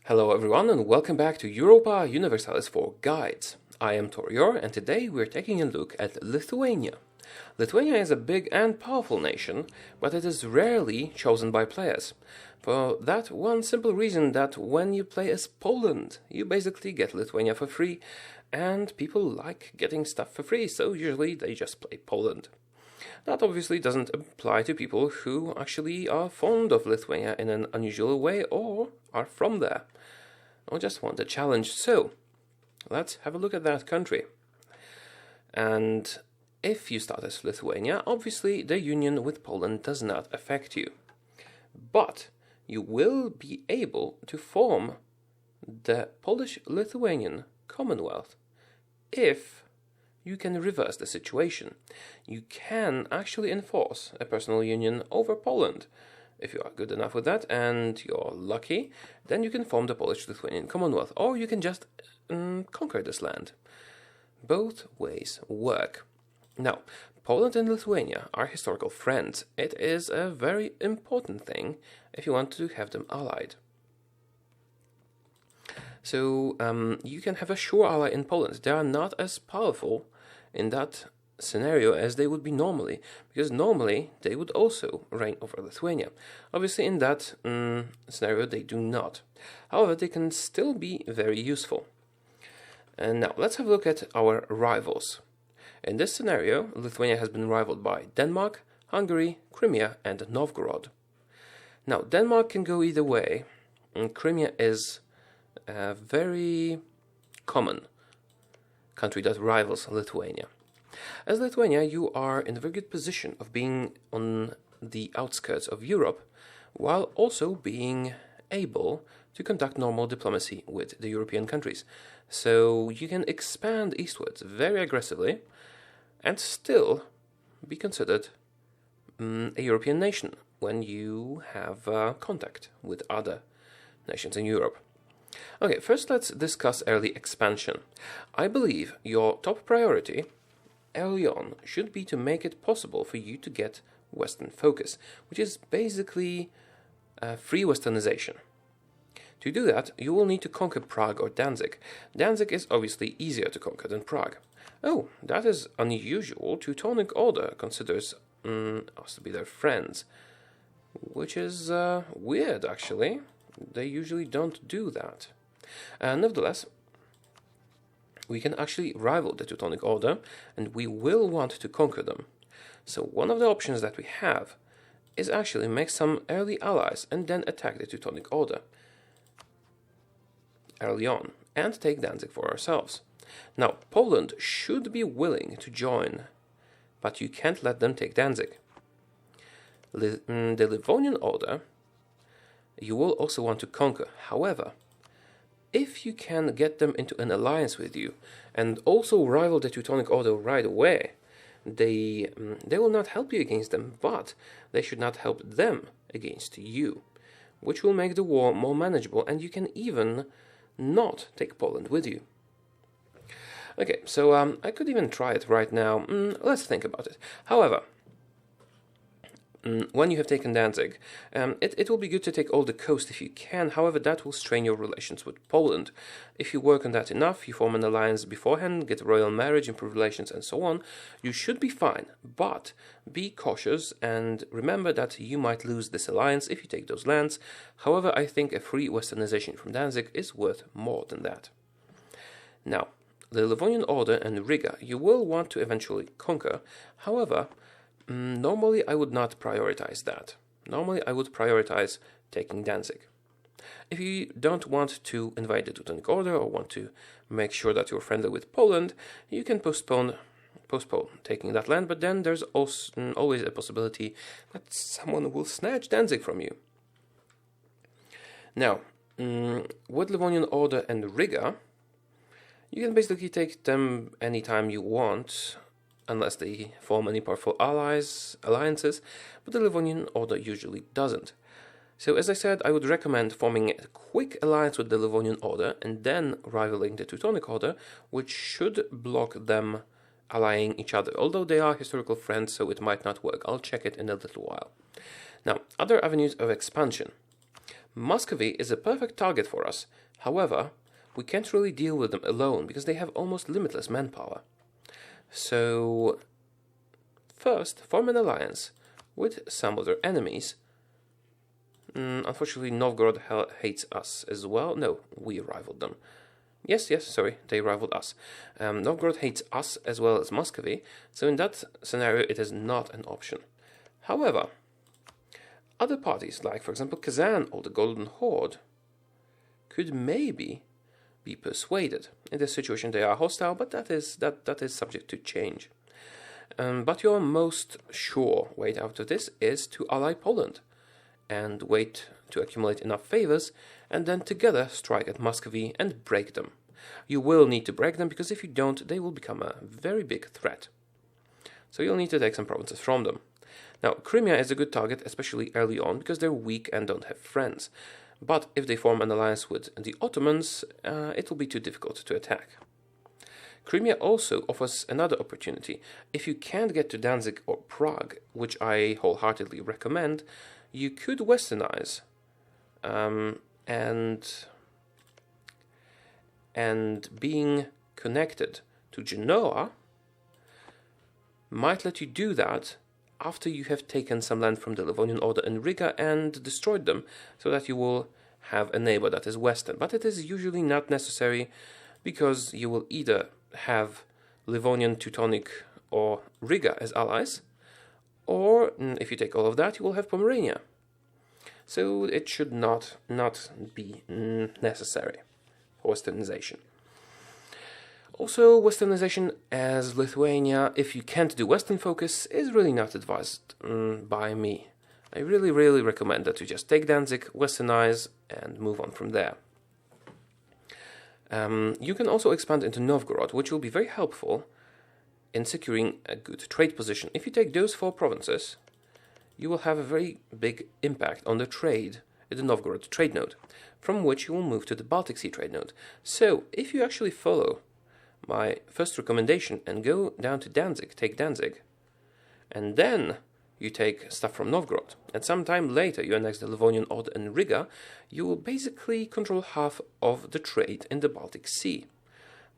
Hello everyone and welcome back to Europa Universalis IV Guides. I am Taureor and today we're taking a look at Lithuania. Lithuania is a big and powerful nation, but it is rarely chosen by players. For that one simple reason that when you play as Poland, you basically get Lithuania for free, and people like getting stuff for free, so usually they just play Poland. That obviously doesn't apply to people who actually are fond of Lithuania in an unusual way or are from there, or just want a challenge. So, let's have a look at that country. And if you start as Lithuania, obviously the union with Poland does not affect you. But you will be able to form the Polish-Lithuanian Commonwealth if you can reverse the situation. You can actually enforce a personal union over Poland. If you are good enough with that and you're lucky, then you can form the Polish-Lithuanian Commonwealth, or you can just conquer this land. Both ways work. Now, Poland and Lithuania are historical friends. It is a very important thing if you want to have them allied. So you can have a sure ally in Poland. They are not as powerful in that scenario as they would be normally, because normally they would also reign over Lithuania. Obviously in that scenario they do not. However, they can still be very useful. And now let's have a look at our rivals. In this scenario, Lithuania has been rivaled by Denmark, Hungary, Crimea and Novgorod. Now Denmark can go either way, and Crimea is a very common country that rivals Lithuania. As Lithuania, you are in a very good position of being on the outskirts of Europe, while also being able to conduct normal diplomacy with the European countries. So you can expand eastwards very aggressively and still be considered a European nation when you have contact with other nations in Europe. Okay, first let's discuss early expansion. I believe your top priority early on should be to make it possible for you to get Western focus, which is basically free Westernization. To do that, you will need to conquer Prague or Danzig. Danzig is obviously easier to conquer than Prague. Oh, that is unusual. Teutonic Order considers us to be their friends, which is weird actually. They usually don't do that. Nevertheless, we can actually rival the Teutonic Order, and we will want to conquer them. So one of the options that we have is actually make some early allies and then attack the Teutonic Order early on and take Danzig for ourselves. Now, Poland should be willing to join, but you can't let them take Danzig. The Livonian Order you will also want to conquer. However, if you can get them into an alliance with you and also rival the Teutonic Order right away, they will not help you against them, but they should not help them against you, which will make the war more manageable, and you can even not take Poland with you. Okay, so I could even try it right now. Let's think about it. However, when you have taken Danzig, it will be good to take all the coast if you can. However, that will strain your relations with Poland. If you work on that enough, you form an alliance beforehand, get a royal marriage, improve relations, and so on, you should be fine. But be cautious and remember that you might lose this alliance if you take those lands. However, I think a free Westernization from Danzig is worth more than that. Now, the Livonian Order and Riga you will want to eventually conquer. However, normally I would not prioritize that. Normally I would prioritize taking Danzig. If you don't want to invade the Teutonic Order or want to make sure that you're friendly with Poland, you can postpone taking that land, but then there's also always a possibility that someone will snatch Danzig from you. Now, with Livonian Order and Riga, you can basically take them anytime you want, unless they form any powerful alliances, but the Livonian Order usually doesn't. So as I said, I would recommend forming a quick alliance with the Livonian Order and then rivaling the Teutonic Order, which should block them allying each other, although they are historical friends, so it might not work. I'll check it in a little while. Now, other avenues of expansion. Muscovy is a perfect target for us. However, we can't really deal with them alone because they have almost limitless manpower. So, first, form an alliance with some of their enemies. Unfortunately, Novgorod hates us as well. No, we rivaled them. Yes, sorry, they rivaled us. Novgorod hates us as well as Muscovy, so in that scenario it is not an option. However, other parties, like for example Kazan or the Golden Horde, could maybe be persuaded. In this situation they are hostile, but that is subject to change. But your most sure way out of this is to ally Poland and wait to accumulate enough favors, and then together strike at Muscovy and break them. You will need to break them, because if you don't, they will become a very big threat. So you'll need to take some provinces from them. Now, Crimea is a good target, especially early on, because they're weak and don't have friends. But if they form an alliance with the Ottomans, it will be too difficult to attack. Crimea also offers another opportunity. If you can't get to Danzig or Prague, which I wholeheartedly recommend, you could westernize, and being connected to Genoa might let you do that after you have taken some land from the Livonian Order in Riga and destroyed them, so that you will have a neighbor that is western. But it is usually not necessary, because you will either have Livonian, Teutonic, or Riga as allies, or if you take all of that, you will have Pomerania. So it should not be necessary for westernization. Also, westernization as Lithuania, if you can't do western focus, is really not advised by me. I really recommend that you just take Danzig, westernize, and move on from there. You can also expand into Novgorod, which will be very helpful in securing a good trade position. If you take those 4 provinces, you will have a very big impact on the trade at the Novgorod trade node, from which you will move to the Baltic Sea trade node. So, if you actually follow my first recommendation and go down to Danzig, take Danzig, and then you take stuff from Novgorod, and sometime later you annex the Livonian Order in Riga, you will basically control half of the trade in the Baltic Sea,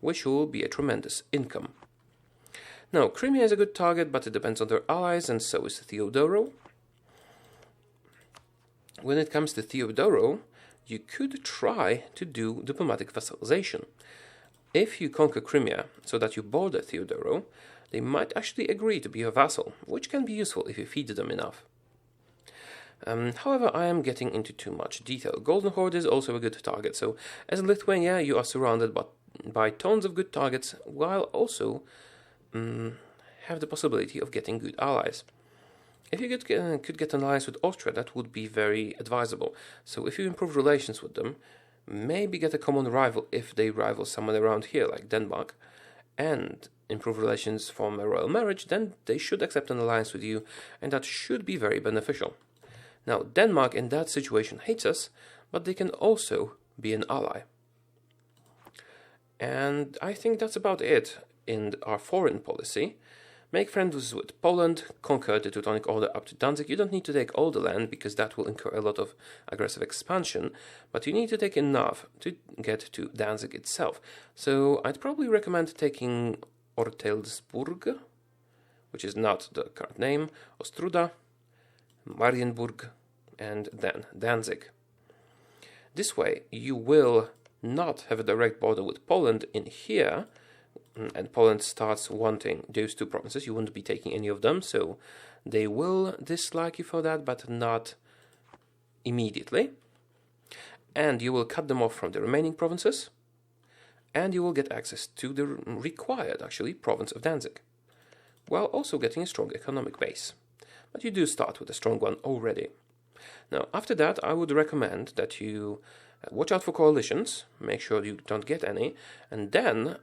which will be a tremendous income. Now, Crimea is a good target, but it depends on their allies, and so is Theodoro. When it comes to Theodoro, you could try to do diplomatic vassalization. If you conquer Crimea so that you border Theodoro, they might actually agree to be a vassal, which can be useful if you feed them enough. However, I am getting into too much detail. Golden Horde is also a good target, so as in Lithuania, you are surrounded by tons of good targets, while also have the possibility of getting good allies. If you could get an alliance with Austria, that would be very advisable. So if you improve relations with them, maybe get a common rival if they rival someone around here, like Denmark, and improve relations, form a royal marriage, then they should accept an alliance with you, and that should be very beneficial. Now, Denmark in that situation hates us, but they can also be an ally. And I think that's about it in our foreign policy. Make friends with Poland, conquer the Teutonic Order up to Danzig. You don't need to take all the land, because that will incur a lot of aggressive expansion, but you need to take enough to get to Danzig itself. So I'd probably recommend taking Ortelsburg, which is not the current name, Ostruda, Marienburg, and then Danzig. This way, you will not have a direct border with Poland in here, and Poland starts wanting those 2 provinces. You won't be taking any of them, so they will dislike you for that, but not immediately. And you will cut them off from the remaining provinces, and you will get access to the required, province of Danzig, while also getting a strong economic base. But you do start with a strong one already. Now, after that, I would recommend that you watch out for coalitions, make sure you don't get any, and then,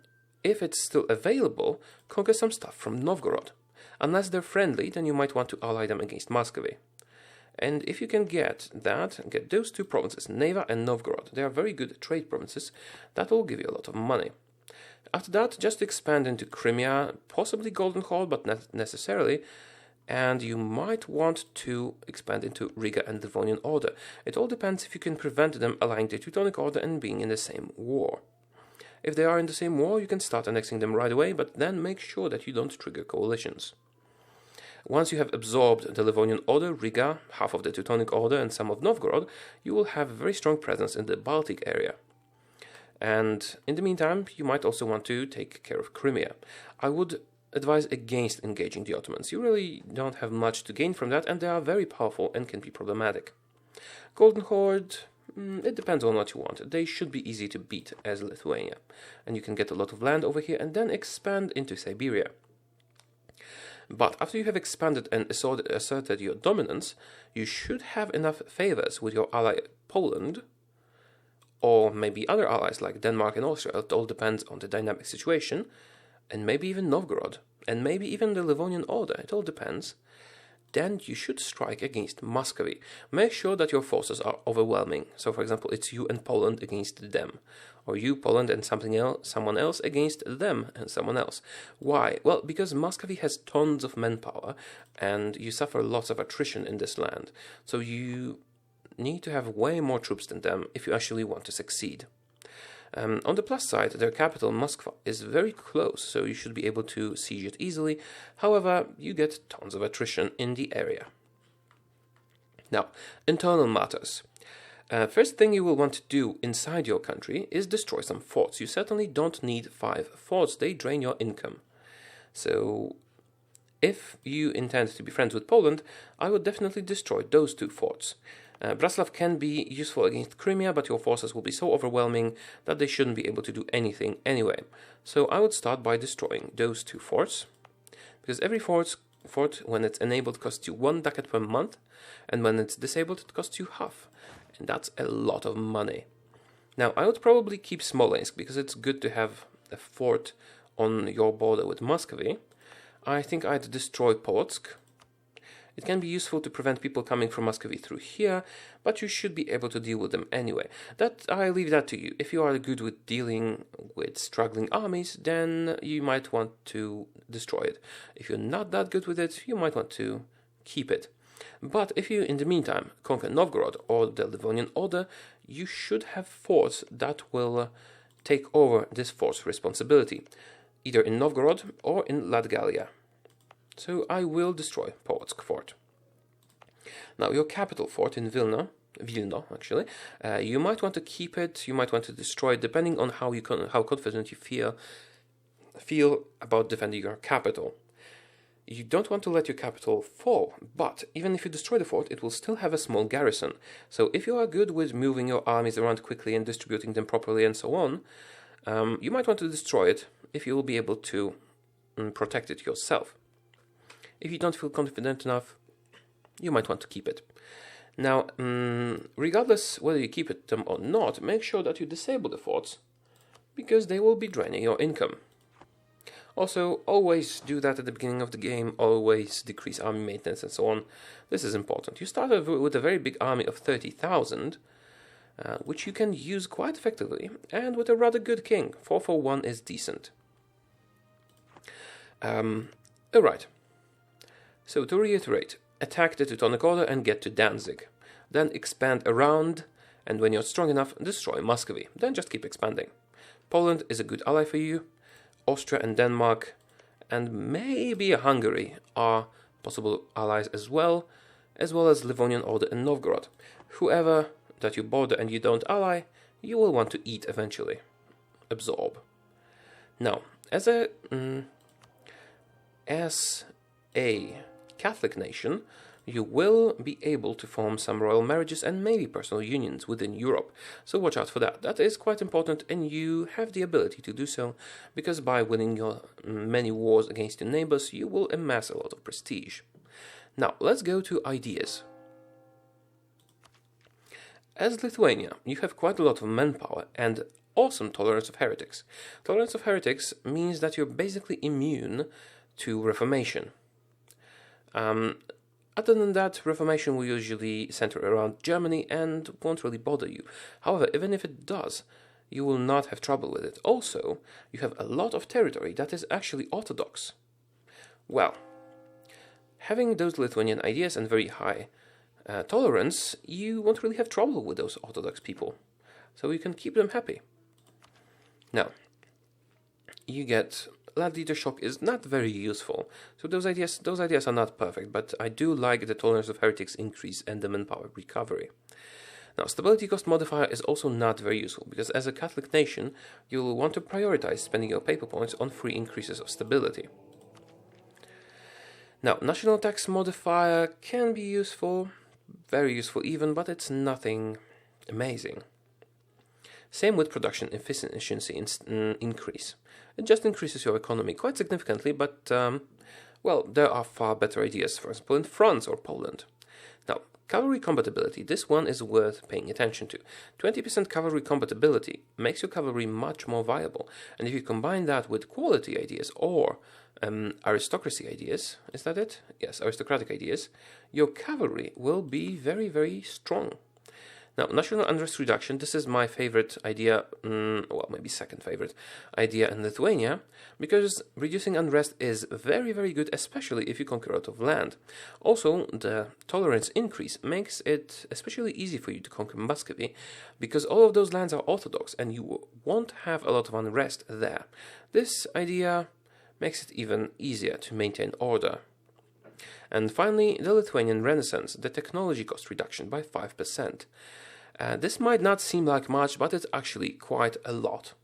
if it's still available, conquer some stuff from Novgorod. Unless they're friendly, then you might want to ally them against Muscovy. And if you can get those 2 provinces, Neva and Novgorod. They are very good trade provinces. That will give you a lot of money. After that, just expand into Crimea, possibly Golden Horde, but not necessarily, and you might want to expand into Riga and Livonian Order. It all depends if you can prevent them allying to Teutonic Order and being in the same war. If they are in the same war, you can start annexing them right away, but then make sure that you don't trigger coalitions. Once you have absorbed the Livonian Order, Riga, half of the Teutonic Order, and some of Novgorod, you will have a very strong presence in the Baltic area. And in the meantime, you might also want to take care of Crimea. I would advise against engaging the Ottomans. You really don't have much to gain from that, and they are very powerful and can be problematic. Golden Horde, it depends on what you want. They should be easy to beat as Lithuania, and you can get a lot of land over here and then expand into Siberia. But after you have expanded and asserted your dominance, you should have enough favors with your ally Poland, or maybe other allies like Denmark and Austria. It all depends on the dynamic situation, and maybe even Novgorod, and maybe even the Livonian Order. It all depends. Then you should strike against Muscovy. Make sure that your forces are overwhelming. So, for example, it's you and Poland against them, or you, Poland, and someone else against them and someone else. Why? Well, because Muscovy has tons of manpower, and you suffer lots of attrition in this land. So you need to have way more troops than them if you actually want to succeed. On the plus side, their capital, Moskva, is very close, so you should be able to siege it easily. However, you get tons of attrition in the area. Now, internal matters. First thing you will want to do inside your country is destroy some forts. You certainly don't need 5 forts, they drain your income. So, if you intend to be friends with Poland, I would definitely destroy those 2 forts. Braslav can be useful against Crimea, but your forces will be so overwhelming that they shouldn't be able to do anything anyway. So I would start by destroying those 2 forts, because every fort, when it's enabled, costs you 1 ducat per month, and when it's disabled, it costs you half, and that's a lot of money. Now, I would probably keep Smolensk, because it's good to have a fort on your border with Muscovy. I think I'd destroy Polotsk. It can be useful to prevent people coming from Muscovy through here, but you should be able to deal with them anyway. I leave that to you. If you are good with dealing with struggling armies, then you might want to destroy it. If you're not that good with it, you might want to keep it. But if you, in the meantime, conquer Novgorod or the Livonian Order, you should have forts that will take over this fort's responsibility, either in Novgorod or in Latgalia. So I will destroy Polotsk fort. Now, your capital fort in Vilna actually, you might want to keep it, you might want to destroy it, depending on how confident you feel about defending your capital. You don't want to let your capital fall, but even if you destroy the fort, it will still have a small garrison. So if you are good with moving your armies around quickly and distributing them properly and so on, you might want to destroy it if you will be able to protect it yourself. If you don't feel confident enough, you might want to keep it. Now, regardless whether you keep them or not, make sure that you disable the forts, because they will be draining your income. Also, always do that at the beginning of the game, always decrease army maintenance and so on. This is important. You start with a very big army of 30,000, which you can use quite effectively, and with a rather good king. 4 for 1 is decent. Alright. So, to reiterate, attack the Teutonic Order and get to Danzig. Then expand around, and when you're strong enough, destroy Muscovy. Then just keep expanding. Poland is a good ally for you. Austria and Denmark, and maybe Hungary are possible allies as well as Livonian Order and Novgorod. Whoever that you border and you don't ally, you will want to eat eventually. Absorb. Now, as a Catholic nation, you will be able to form some royal marriages and maybe personal unions within Europe. So watch out for that. That is quite important, and you have the ability to do so, because by winning your many wars against your neighbors, you will amass a lot of prestige. Now, let's go to ideas. As Lithuania, you have quite a lot of manpower and awesome tolerance of heretics. Tolerance of heretics means that you're basically immune to Reformation. Other than that, Reformation will usually center around Germany and won't really bother you. However, even if it does, you will not have trouble with it. Also, you have a lot of territory that is actually Orthodox. Well, Having those Lithuanian ideas and very high tolerance, you won't really have trouble with those Orthodox people. So you can keep them happy. Now, you get land leader shock is not very useful. So those ideas are not perfect, but I do like the tolerance of heretics increase and the manpower recovery. Now, stability cost modifier is also not very useful, because as a Catholic nation, you'll want to prioritize spending your paper points on free increases of stability. Now, national tax modifier can be useful, very useful even, but it's nothing amazing. Same with production efficiency increase. It just increases your economy quite significantly, but, well, there are far better ideas, for example, in France or Poland. Now, cavalry compatibility, this one is worth paying attention to. 20% cavalry compatibility makes your cavalry much more viable, and if you combine that with quality ideas or aristocracy ideas, is that it? Yes, aristocratic ideas, your cavalry will be very, very strong. Now, national unrest reduction, this is my favorite idea, well, maybe second favorite idea in Lithuania, because reducing unrest is very, very good, especially if you conquer a lot of land. Also, the tolerance increase makes it especially easy for you to conquer Muscovy, because all of those lands are Orthodox, and you won't have a lot of unrest there. This idea makes it even easier to maintain order. And finally, the Lithuanian Renaissance, the technology cost reduction by 5%. This might not seem like much, but it's actually quite a lot.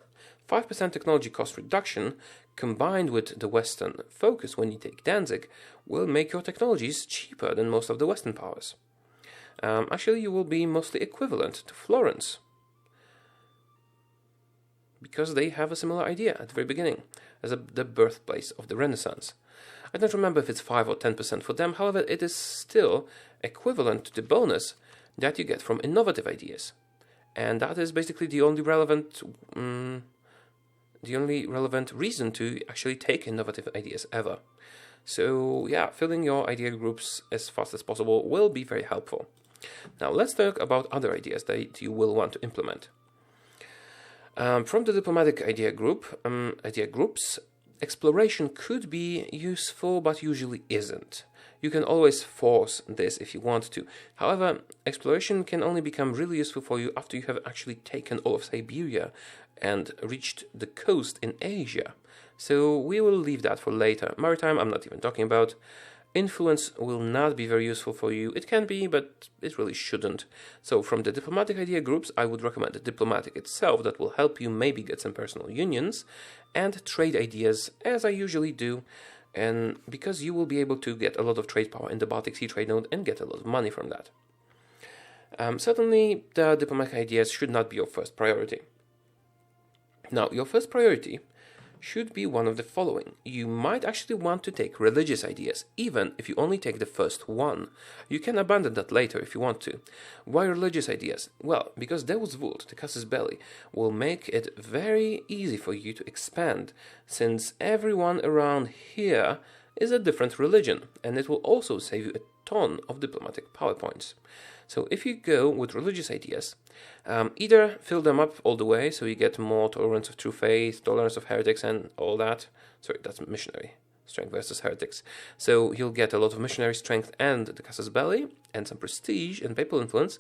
5% technology cost reduction, combined with the Western focus when you take Danzig, will make your technologies cheaper than most of the Western powers. Actually, you will be mostly equivalent to Florence, because they have a similar idea at the very beginning, as the birthplace of the Renaissance. I don't remember if it's 5 or 10% for them, however, it is still equivalent to the bonus that you get from innovative ideas. And that is basically the only relevant reason to actually take innovative ideas ever. So yeah, filling your idea groups as fast as possible will be very helpful. Now let's talk about other ideas that you will want to implement. From the diplomatic idea groups, exploration could be useful, but usually isn't. You can always force this if you want to. However, exploration can only become really useful for you after you have actually taken all of Siberia and reached the coast in Asia. So we will leave that for later. Maritime, I'm not even talking about. Influence will not be very useful for you. It can be, but it really shouldn't. So from the diplomatic idea groups, I would recommend the diplomatic itself that will help you maybe get some personal unions, and trade ideas, as I usually do, and because you will be able to get a lot of trade power in the Baltic Sea trade node and get a lot of money from that. Certainly, the diplomatic ideas should not be your first priority. Now, your first priority should be one of the following. You might actually want to take religious ideas, even if you only take the first one. You can abandon that later if you want to. Why religious ideas? Well, because Deus Vult, the casus belli, will make it very easy for you to expand, since everyone around here is a different religion, and it will also save you a ton of diplomatic PowerPoints. So if you go with religious ideas, either fill them up all the way, so you get more tolerance of true faith, tolerance of heretics, and all that. Sorry, that's missionary strength versus heretics. So you'll get a lot of missionary strength and the casus belli, and some prestige and papal influence.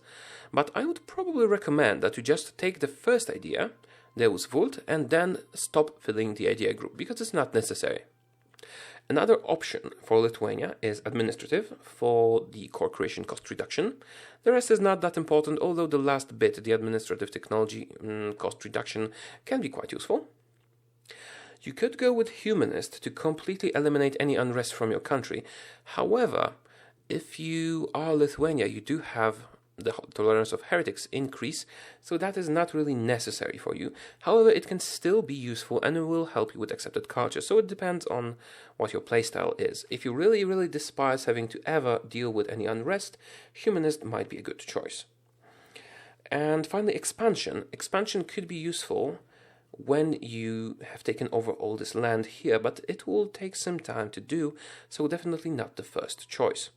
But I would probably recommend that you just take the first idea, Deus Vult, and then stop filling the idea group, because it's not necessary. Another option for Lithuania is administrative for the core creation cost reduction. The rest is not that important, although the last bit, the administrative technology cost reduction, can be quite useful. You could go with humanist to completely eliminate any unrest from your country. However, if you are Lithuania, you do have the tolerance of heretics increase, so that is not really necessary for you. However, it can still be useful and it will help you with accepted culture, so it depends on what your playstyle is. If you really, really despise having to ever deal with any unrest, humanist might be a good choice. And finally, expansion. Expansion could be useful when you have taken over all this land here, but it will take some time to do, so definitely not the first choice.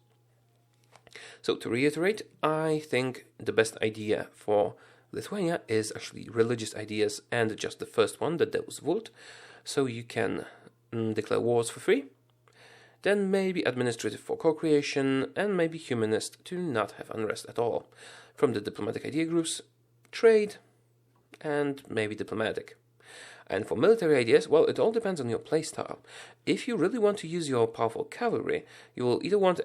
So to reiterate, I think the best idea for Lithuania is actually religious ideas and just the first one, the Deus Vult, so you can declare wars for free. then maybe administrative for co-creation, and maybe humanist to not have unrest at all. From the diplomatic idea groups, trade, and maybe diplomatic. And for military ideas, well, it all depends on your playstyle. If you really want to use your powerful cavalry, you will either want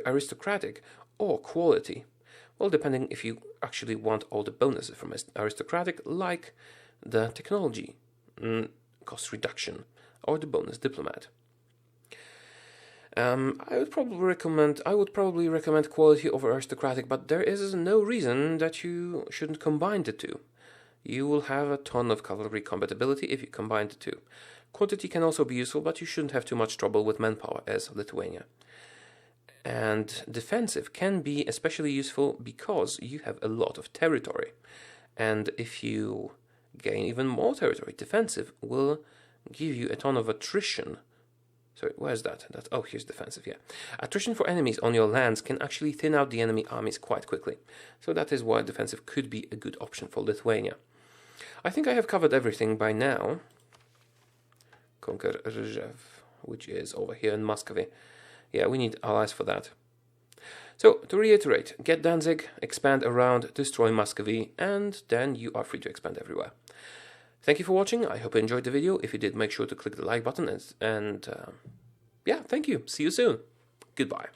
aristocratic, or quality. Well, depending if you actually want all the bonuses from aristocratic, like the technology, cost reduction, or the bonus diplomat. I would probably recommend quality over aristocratic, but there is no reason that you shouldn't combine the two. You will have a ton of cavalry compatibility if you combine the two. Quantity can also be useful, but you shouldn't have too much trouble with manpower as Lithuania. And defensive can be especially useful because you have a lot of territory. And if you gain even more territory, defensive will give you a ton of attrition. Sorry, where's that? Oh, here's defensive, yeah. Attrition for enemies on your lands can actually thin out the enemy armies quite quickly. So that is why defensive could be a good option for Lithuania. I think I have covered everything by now. Conquer Rzhev, which is over here in Muscovy. Yeah, we need allies for that. So, to reiterate, get Danzig, expand around, destroy Muscovy, and then you are free to expand everywhere. Thank you for watching. I hope you enjoyed the video. If you did, make sure to click the like button and yeah, thank you. See you soon. Goodbye.